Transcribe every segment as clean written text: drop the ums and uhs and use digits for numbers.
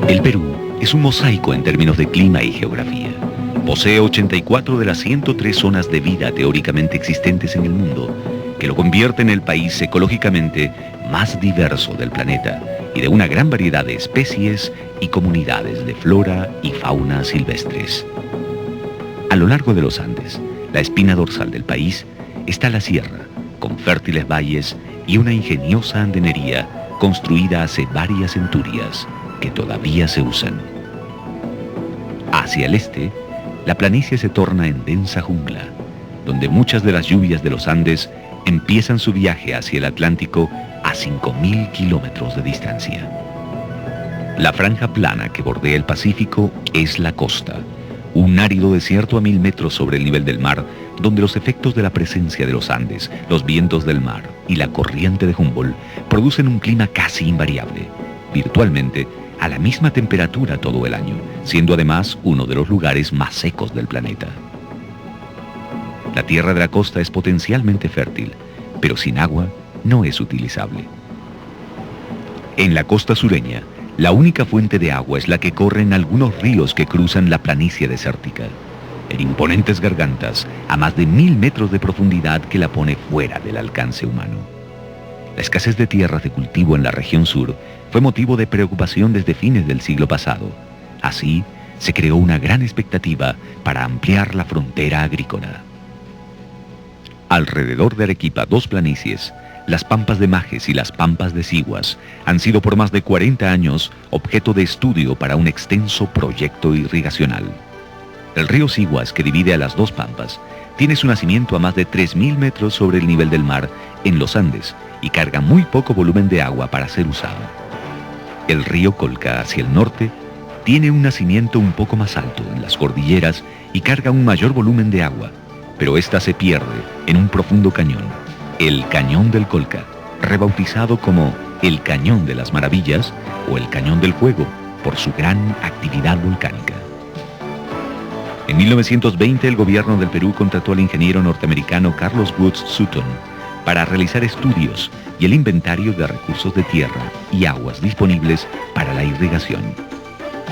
El Perú es un mosaico en términos de clima y geografía. Posee 84 de las 103 zonas de vida teóricamente existentes en el mundo, que lo convierte en el país ecológicamente más diverso del planeta y de una gran variedad de especies y comunidades de flora y fauna silvestres. A lo largo de los Andes, la espina dorsal del país, está la sierra, con fértiles valles y una ingeniosa andenería construida hace varias centurias que todavía se usan. Hacia el este, la planicie se torna en densa jungla, donde muchas de las lluvias de los Andes empiezan su viaje hacia el Atlántico a 5.000 kilómetros de distancia. La franja plana que bordea el Pacífico es la costa, un árido desierto a 1.000 metros sobre el nivel del mar, donde los efectos de la presencia de los Andes, los vientos del mar y la corriente de Humboldt producen un clima casi invariable, virtualmente a la misma temperatura todo el año, siendo además uno de los lugares más secos del planeta. La tierra de la costa es potencialmente fértil, pero sin agua no es utilizable. En la costa sureña, la única fuente de agua es la que corre en algunos ríos que cruzan la planicie desértica, en imponentes gargantas a más de 1.000 metros de profundidad que la pone fuera del alcance humano. La escasez de tierras de cultivo en la región sur fue motivo de preocupación desde fines del siglo pasado. Así, se creó una gran expectativa para ampliar la frontera agrícola. Alrededor de Arequipa, dos planicies, las Pampas de Majes y las Pampas de Siguas, han sido por más de 40 años objeto de estudio para un extenso proyecto irrigacional. El río Siguas, que divide a las dos pampas, tiene su nacimiento a más de 3.000 metros sobre el nivel del mar en los Andes y carga muy poco volumen de agua para ser usado. El río Colca, hacia el norte, tiene un nacimiento un poco más alto en las cordilleras y carga un mayor volumen de agua, pero esta se pierde en un profundo cañón, el Cañón del Colca, rebautizado como el Cañón de las Maravillas o el Cañón del Fuego por su gran actividad volcánica. En 1920 el gobierno del Perú contrató al ingeniero norteamericano Carlos Woods Sutton para realizar estudios y el inventario de recursos de tierra y aguas disponibles para la irrigación.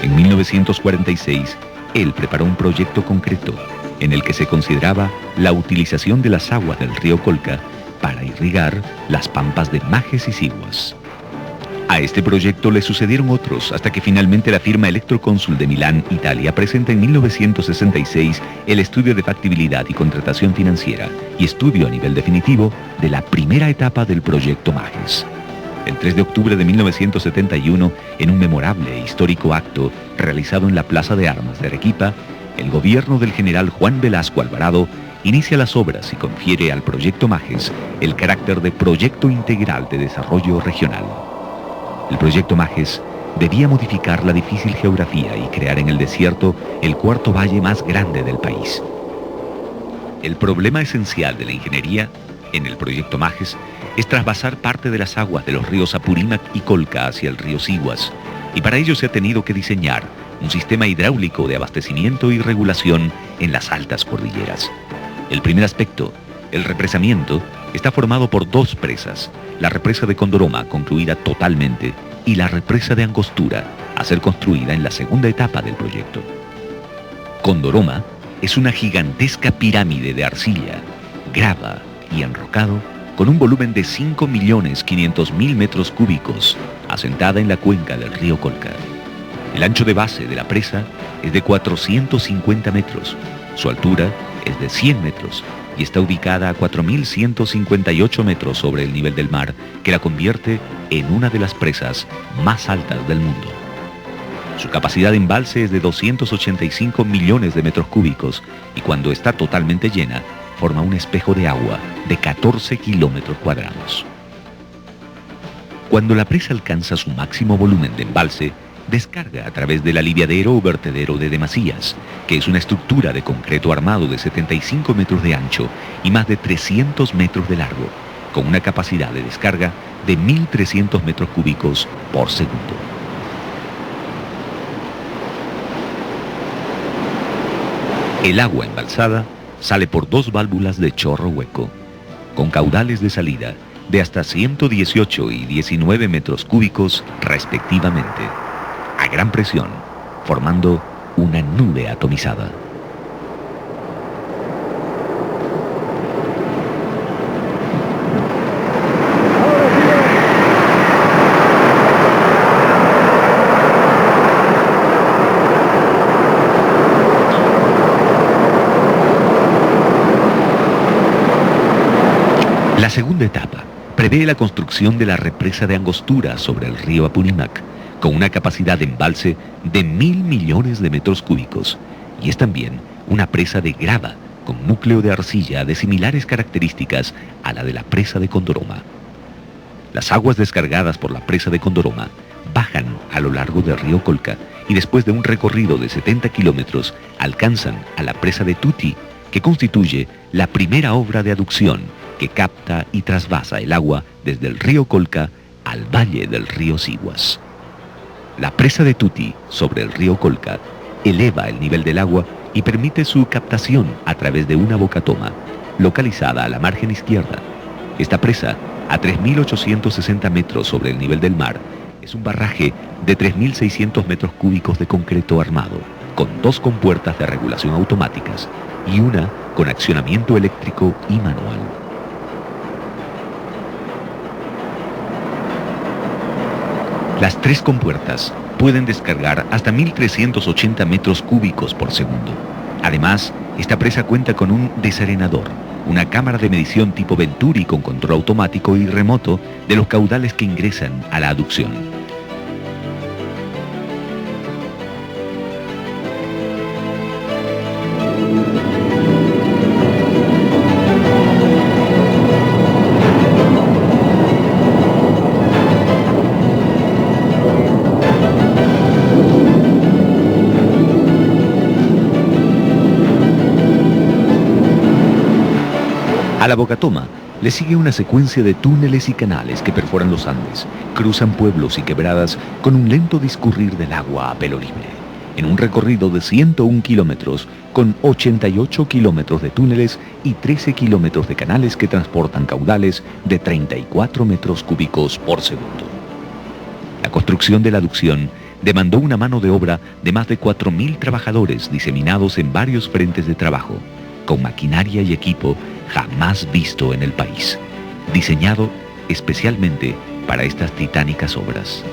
En 1946, él preparó un proyecto concreto en el que se consideraba la utilización de las aguas del río Colca para irrigar las pampas de Majes y Siguas. A este proyecto le sucedieron otros hasta que finalmente la firma Electrocónsul de Milán, Italia, presenta en 1966 el estudio de factibilidad y contratación financiera y estudio a nivel definitivo de la primera etapa del proyecto Majes. El 3 de octubre de 1971, en un memorable e histórico acto realizado en la Plaza de Armas de Arequipa, el gobierno del general Juan Velasco Alvarado inicia las obras y confiere al proyecto Majes el carácter de proyecto integral de desarrollo regional. El proyecto Majes debía modificar la difícil geografía y crear en el desierto el cuarto valle más grande del país. El problema esencial de la ingeniería en el proyecto Majes es trasvasar parte de las aguas de los ríos Apurímac y Colca hacia el río Siguas, y para ello se ha tenido que diseñar un sistema hidráulico de abastecimiento y regulación en las altas cordilleras. El primer aspecto, el represamiento, está formado por dos presas, la represa de Condoroma, concluida totalmente, y la represa de Angostura, a ser construida en la segunda etapa del proyecto. Condoroma es una gigantesca pirámide de arcilla, grava y enrocado con un volumen de 5.500.000 metros cúbicos, asentada en la cuenca del río Colca. El ancho de base de la presa es de 450 metros, su altura es de 100 metros y está ubicada a 4.158 metros sobre el nivel del mar, que la convierte en una de las presas más altas del mundo. Su capacidad de embalse es de 285 millones de metros cúbicos y cuando está totalmente llena, forma un espejo de agua de 14 kilómetros cuadrados. Cuando la presa alcanza su máximo volumen de embalse, descarga a través del aliviadero o vertedero de Demasías, que es una estructura de concreto armado de 75 metros de ancho y más de 300 metros de largo, con una capacidad de descarga de 1.300 metros cúbicos por segundo. El agua embalsada sale por dos válvulas de chorro hueco, con caudales de salida de hasta 118 y 19 metros cúbicos respectivamente. A gran gran presión, formando una nube atomizada. La segunda etapa prevé la construcción de la represa de Angostura sobre el río Apurímac, con una capacidad de embalse de 1.000 millones de metros cúbicos, y es también una presa de grava con núcleo de arcilla de similares características a la de la presa de Condoroma. Las aguas descargadas por la presa de Condoroma bajan a lo largo del río Colca y después de un recorrido de 70 kilómetros alcanzan a la presa de Tuti, que constituye la primera obra de aducción que capta y trasvasa el agua desde el río Colca al valle del río Siguas. La presa de Tuti, sobre el río Colca, eleva el nivel del agua y permite su captación a través de una bocatoma, localizada a la margen izquierda. Esta presa, a 3.860 metros sobre el nivel del mar, es un barraje de 3.600 metros cúbicos de concreto armado, con 2 compuertas de regulación automáticas y una con accionamiento eléctrico y manual. Las 3 compuertas pueden descargar hasta 1.380 metros cúbicos por segundo. Además, esta presa cuenta con un desarenador, una cámara de medición tipo Venturi con control automático y remoto de los caudales que ingresan a la aducción. A la bocatoma le sigue una secuencia de túneles y canales que perforan los Andes, cruzan pueblos y quebradas con un lento discurrir del agua a pelo libre, en un recorrido de 101 kilómetros con 88 kilómetros de túneles y 13 kilómetros de canales que transportan caudales de 34 metros cúbicos por segundo. La construcción de la aducción demandó una mano de obra de más de 4.000 trabajadores diseminados en varios frentes de trabajo, con maquinaria y equipo jamás visto en el país, diseñado especialmente para estas titánicas obras.